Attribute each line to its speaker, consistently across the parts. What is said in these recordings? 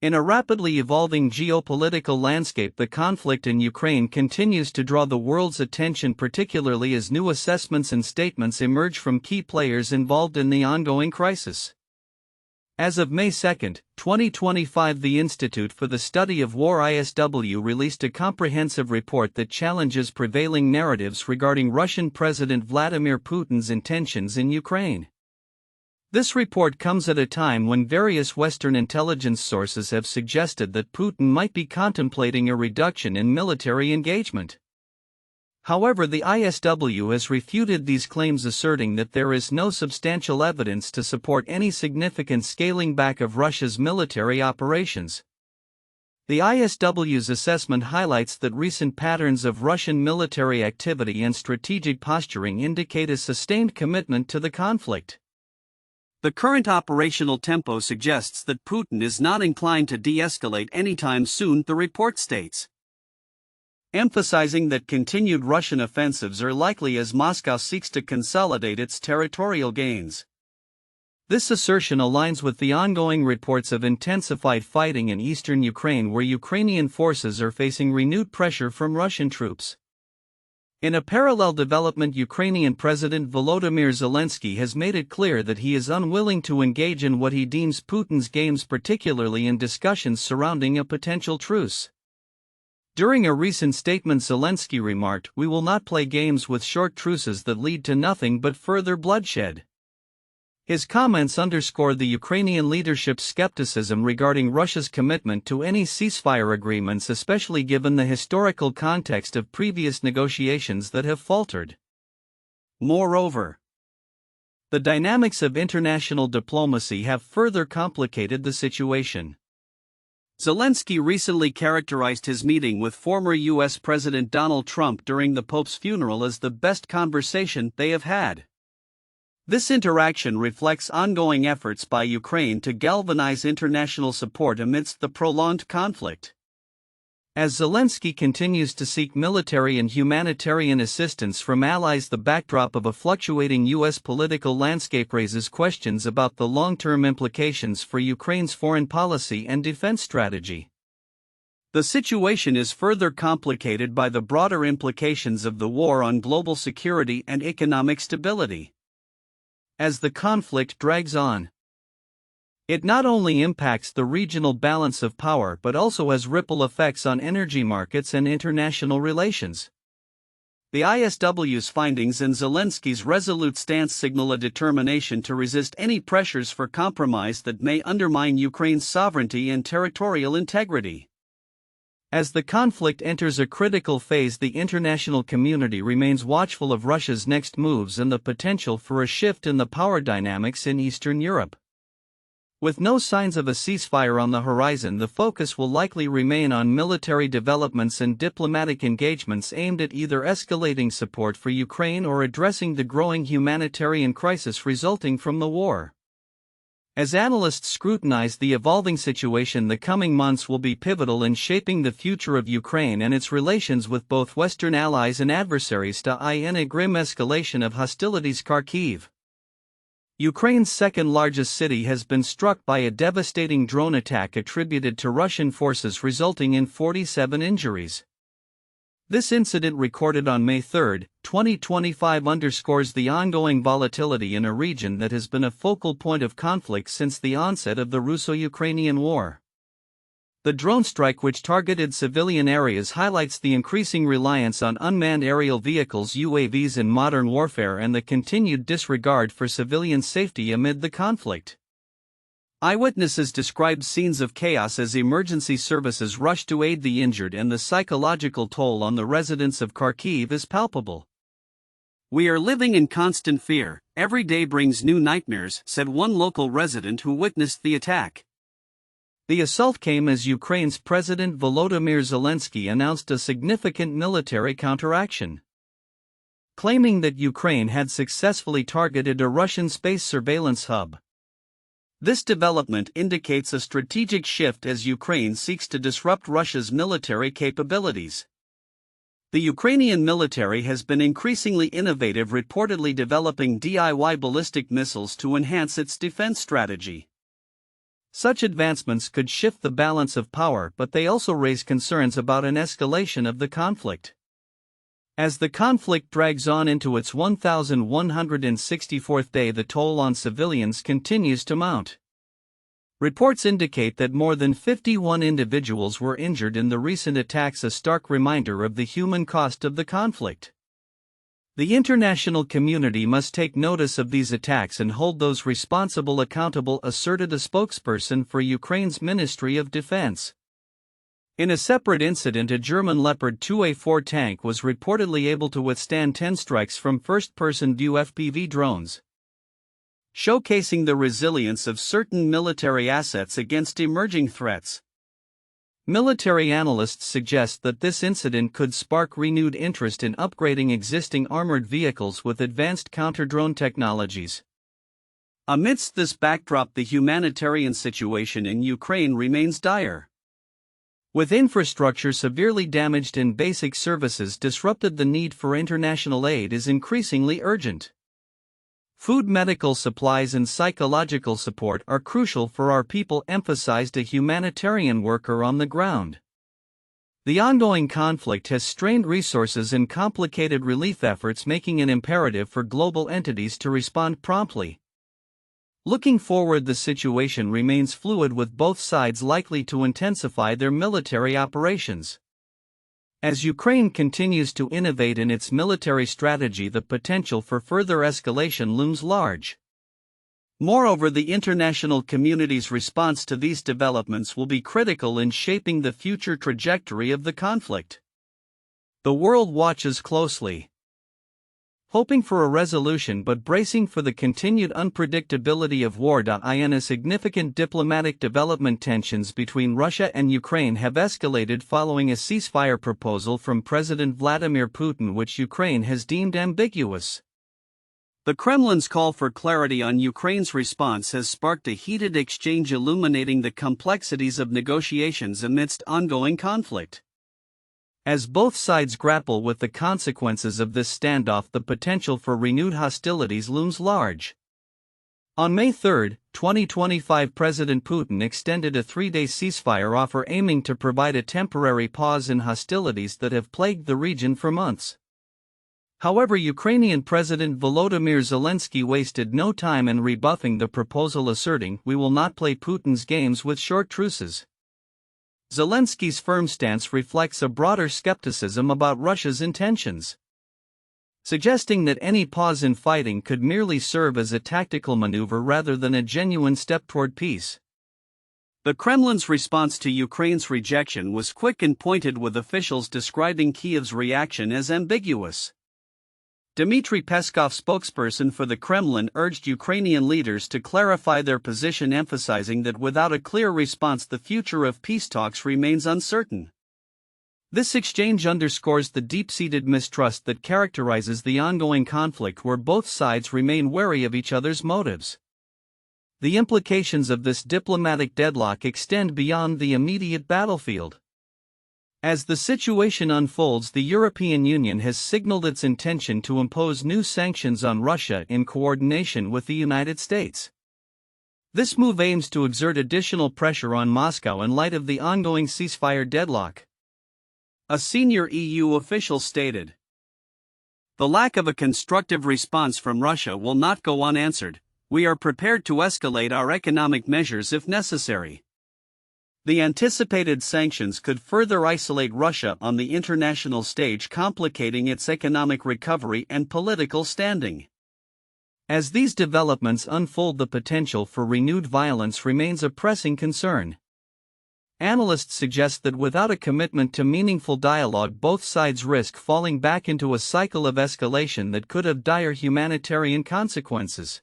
Speaker 1: In a rapidly evolving geopolitical landscape, the conflict in Ukraine continues to draw the world's attention, particularly as new assessments and statements emerge from key players involved in the ongoing crisis. As of May 2, 2025, the Institute for the Study of War (ISW) released a comprehensive report that challenges prevailing narratives regarding Russian President Vladimir Putin's intentions in Ukraine. This report comes at a time when various Western intelligence sources have suggested that Putin might be contemplating a reduction in military engagement. However, the ISW has refuted these claims, asserting that there is no substantial evidence to support any significant scaling back of Russia's military operations. The ISW's assessment highlights that recent patterns of Russian military activity and strategic posturing indicate a sustained commitment to the conflict. The current operational tempo suggests that Putin is not inclined to de-escalate anytime soon, the report states, emphasizing that continued Russian offensives are likely as Moscow seeks to consolidate its territorial gains. This assertion aligns with the ongoing reports of intensified fighting in eastern Ukraine, where Ukrainian forces are facing renewed pressure from Russian troops. In a parallel development, Ukrainian President Volodymyr Zelenskyy has made it clear that he is unwilling to engage in what he deems Putin's games, particularly in discussions surrounding a potential truce. During a recent statement, Zelenskyy remarked, "We will not play games with short truces that lead to nothing but further bloodshed." His comments underscore the Ukrainian leadership's skepticism regarding Russia's commitment to any ceasefire agreements, especially given the historical context of previous negotiations that have faltered. Moreover, the dynamics of international diplomacy have further complicated the situation. Zelenskyy recently characterized his meeting with former U.S. President Donald Trump during the Pope's funeral as the best conversation they have had. This interaction reflects ongoing efforts by Ukraine to galvanize international support amidst the prolonged conflict. As Zelenskyy continues to seek military and humanitarian assistance from allies, the backdrop of a fluctuating U.S. political landscape raises questions about the long-term implications for Ukraine's foreign policy and defense strategy. The situation is further complicated by the broader implications of the war on global security and economic stability. As the conflict drags on, it not only impacts the regional balance of power but also has ripple effects on energy markets and international relations. The ISW's findings and Zelenskyy's resolute stance signal a determination to resist any pressures for compromise that may undermine Ukraine's sovereignty and territorial integrity. As the conflict enters a critical phase, the international community remains watchful of Russia's next moves and the potential for a shift in the power dynamics in Eastern Europe. With no signs of a ceasefire on the horizon, the focus will likely remain on military developments and diplomatic engagements aimed at either escalating support for Ukraine or addressing the growing humanitarian crisis resulting from the war. As analysts scrutinize the evolving situation, the coming months will be pivotal in shaping the future of Ukraine and its relations with both Western allies and adversaries. In a grim escalation of hostilities, Kharkiv, Ukraine's second-largest city, has been struck by a devastating drone attack attributed to Russian forces, resulting in 47 injuries. This incident, recorded on May 3, 2025, underscores the ongoing volatility in a region that has been a focal point of conflict since the onset of the Russo-Ukrainian War. The drone strike, which targeted civilian areas, highlights the increasing reliance on unmanned aerial vehicles (UAVs) in modern warfare and the continued disregard for civilian safety amid the conflict. Eyewitnesses described scenes of chaos as emergency services rushed to aid the injured, and the psychological toll on the residents of Kharkiv is palpable. "We are living in constant fear. Every day brings new nightmares," said one local resident who witnessed the attack. The assault came as Ukraine's President Volodymyr Zelenskyy announced a significant military counteraction, claiming that Ukraine had successfully targeted a Russian space surveillance hub. This development indicates a strategic shift as Ukraine seeks to disrupt Russia's military capabilities. The Ukrainian military has been increasingly innovative, reportedly developing DIY ballistic missiles to enhance its defense strategy. Such advancements could shift the balance of power, but they also raise concerns about an escalation of the conflict. As the conflict drags on into its 1164th day, the toll on civilians continues to mount. Reports indicate that more than 51 individuals were injured in the recent attacks, a stark reminder of the human cost of the conflict. The international community must take notice of these attacks and hold those responsible accountable, asserted a spokesperson for Ukraine's Ministry of Defense. In a separate incident, a German Leopard 2A4 tank was reportedly able to withstand 10 strikes from first-person view FPV drones, showcasing the resilience of certain military assets against emerging threats. Military analysts suggest that this incident could spark renewed interest in upgrading existing armored vehicles with advanced counter-drone technologies. Amidst this backdrop, the humanitarian situation in Ukraine remains dire. With infrastructure severely damaged and basic services disrupted, the need for international aid is increasingly urgent. Food, medical supplies, and psychological support are crucial for our people, emphasized a humanitarian worker on the ground. The ongoing conflict has strained resources and complicated relief efforts, making it imperative for global entities to respond promptly. Looking forward, the situation remains fluid, with both sides likely to intensify their military operations. As Ukraine continues to innovate in its military strategy, the potential for further escalation looms large. Moreover, the international community's response to these developments will be critical in shaping the future trajectory of the conflict. The world watches closely, hoping for a resolution but bracing for the continued unpredictability of war. In a significant diplomatic development, tensions between Russia and Ukraine have escalated following a ceasefire proposal from President Vladimir Putin, which Ukraine has deemed ambiguous. The Kremlin's call for clarity on Ukraine's response has sparked a heated exchange, illuminating the complexities of negotiations amidst ongoing conflict. As both sides grapple with the consequences of this standoff, the potential for renewed hostilities looms large. On May 3, 2025, President Putin extended a 3-day ceasefire offer aiming to provide a temporary pause in hostilities that have plagued the region for months. However, Ukrainian President Volodymyr Zelenskyy wasted no time in rebuffing the proposal, asserting, "We will not play Putin's games with short truces." Zelenskyy's firm stance reflects a broader skepticism about Russia's intentions, suggesting that any pause in fighting could merely serve as a tactical maneuver rather than a genuine step toward peace. The Kremlin's response to Ukraine's rejection was quick and pointed, with officials describing Kyiv's reaction as ambiguous. Dmitry Peskov, spokesperson for the Kremlin, urged Ukrainian leaders to clarify their position, emphasizing that without a clear response, the future of peace talks remains uncertain. This exchange underscores the deep-seated mistrust that characterizes the ongoing conflict, where both sides remain wary of each other's motives. The implications of this diplomatic deadlock extend beyond the immediate battlefield. As the situation unfolds, the European Union has signaled its intention to impose new sanctions on Russia in coordination with the United States. This move aims to exert additional pressure on Moscow in light of the ongoing ceasefire deadlock. A senior EU official stated, "The lack of a constructive response from Russia will not go unanswered. We are prepared to escalate our economic measures if necessary." The anticipated sanctions could further isolate Russia on the international stage, complicating its economic recovery and political standing. As these developments unfold, the potential for renewed violence remains a pressing concern. Analysts suggest that without a commitment to meaningful dialogue, both sides risk falling back into a cycle of escalation that could have dire humanitarian consequences.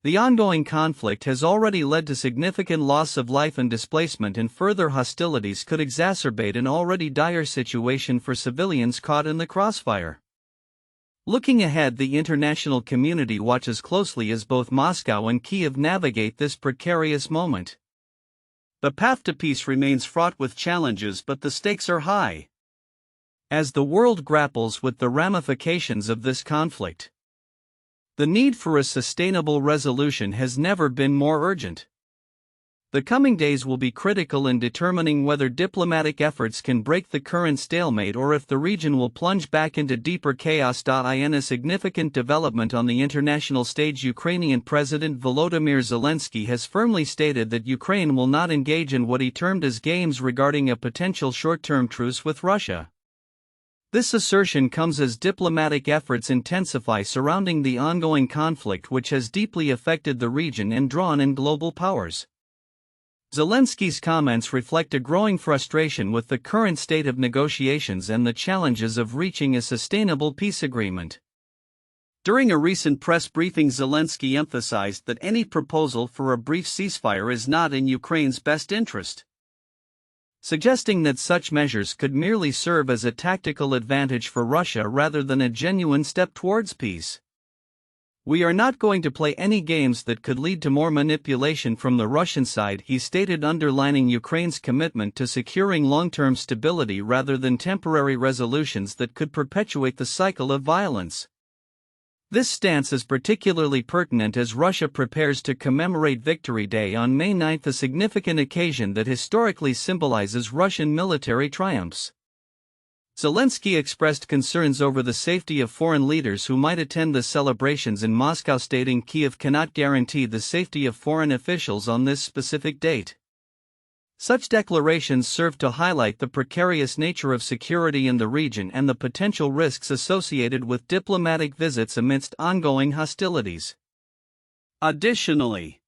Speaker 1: The ongoing conflict has already led to significant loss of life and displacement, and further hostilities could exacerbate an already dire situation for civilians caught in the crossfire. Looking ahead, the international community watches closely as both Moscow and Kyiv navigate this precarious moment. The path to peace remains fraught with challenges, but the stakes are high. As the world grapples with the ramifications of this conflict, the need for a sustainable resolution has never been more urgent. The coming days will be critical in determining whether diplomatic efforts can break the current stalemate or if the region will plunge back into deeper chaos. In a significant development on the international stage, Ukrainian President Volodymyr Zelenskyy has firmly stated that Ukraine will not engage in what he termed as games regarding a potential short-term truce with Russia. This assertion comes as diplomatic efforts intensify surrounding the ongoing conflict, which has deeply affected the region and drawn in global powers. Zelenskyy's comments reflect a growing frustration with the current state of negotiations and the challenges of reaching a sustainable peace agreement. During a recent press briefing, Zelenskyy emphasized that any proposal for a brief ceasefire is not in Ukraine's best interest, suggesting that such measures could merely serve as a tactical advantage for Russia rather than a genuine step towards peace. "We are not going to play any games that could lead to more manipulation from the Russian side," he stated, underlining Ukraine's commitment to securing long-term stability rather than temporary resolutions that could perpetuate the cycle of violence. This stance is particularly pertinent as Russia prepares to commemorate Victory Day on May 9, a significant occasion that historically symbolizes Russian military triumphs. Zelenskyy expressed concerns over the safety of foreign leaders who might attend the celebrations in Moscow, stating Kyiv cannot guarantee the safety of foreign officials on this specific date. Such declarations serve to highlight the precarious nature of security in the region and the potential risks associated with diplomatic visits amidst ongoing hostilities. Additionally,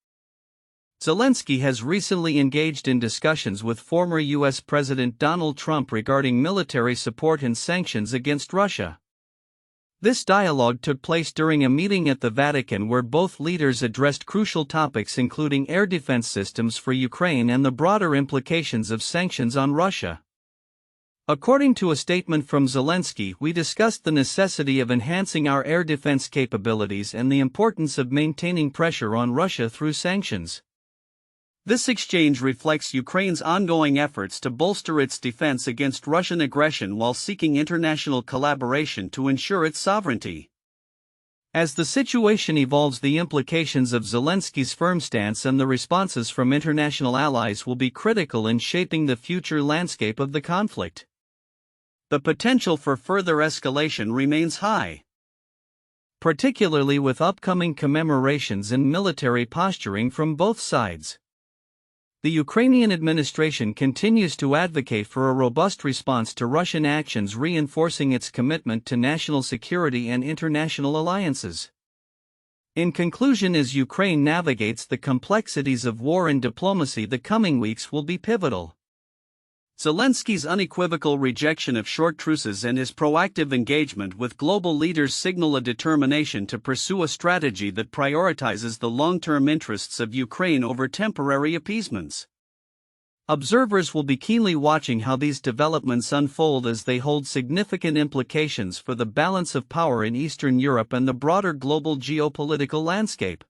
Speaker 1: Zelenskyy has recently engaged in discussions with former U.S. President Donald Trump regarding military support and sanctions against Russia. This dialogue took place during a meeting at the Vatican where both leaders addressed crucial topics including air defense systems for Ukraine and the broader implications of sanctions on Russia. According to a statement from Zelenskyy, "We discussed the necessity of enhancing our air defense capabilities and the importance of maintaining pressure on Russia through sanctions." This exchange reflects Ukraine's ongoing efforts to bolster its defense against Russian aggression while seeking international collaboration to ensure its sovereignty. As the situation evolves, the implications of Zelenskyy's firm stance and the responses from international allies will be critical in shaping the future landscape of the conflict. The potential for further escalation remains high, particularly with upcoming commemorations and military posturing from both sides. The Ukrainian administration continues to advocate for a robust response to Russian actions, reinforcing its commitment to national security and international alliances. In conclusion, as Ukraine navigates the complexities of war and diplomacy, the coming weeks will be pivotal. Zelenskyy's unequivocal rejection of short truces and his proactive engagement with global leaders signal a determination to pursue a strategy that prioritizes the long-term interests of Ukraine over temporary appeasements. Observers will be keenly watching how these developments unfold, as they hold significant implications for the balance of power in Eastern Europe and the broader global geopolitical landscape.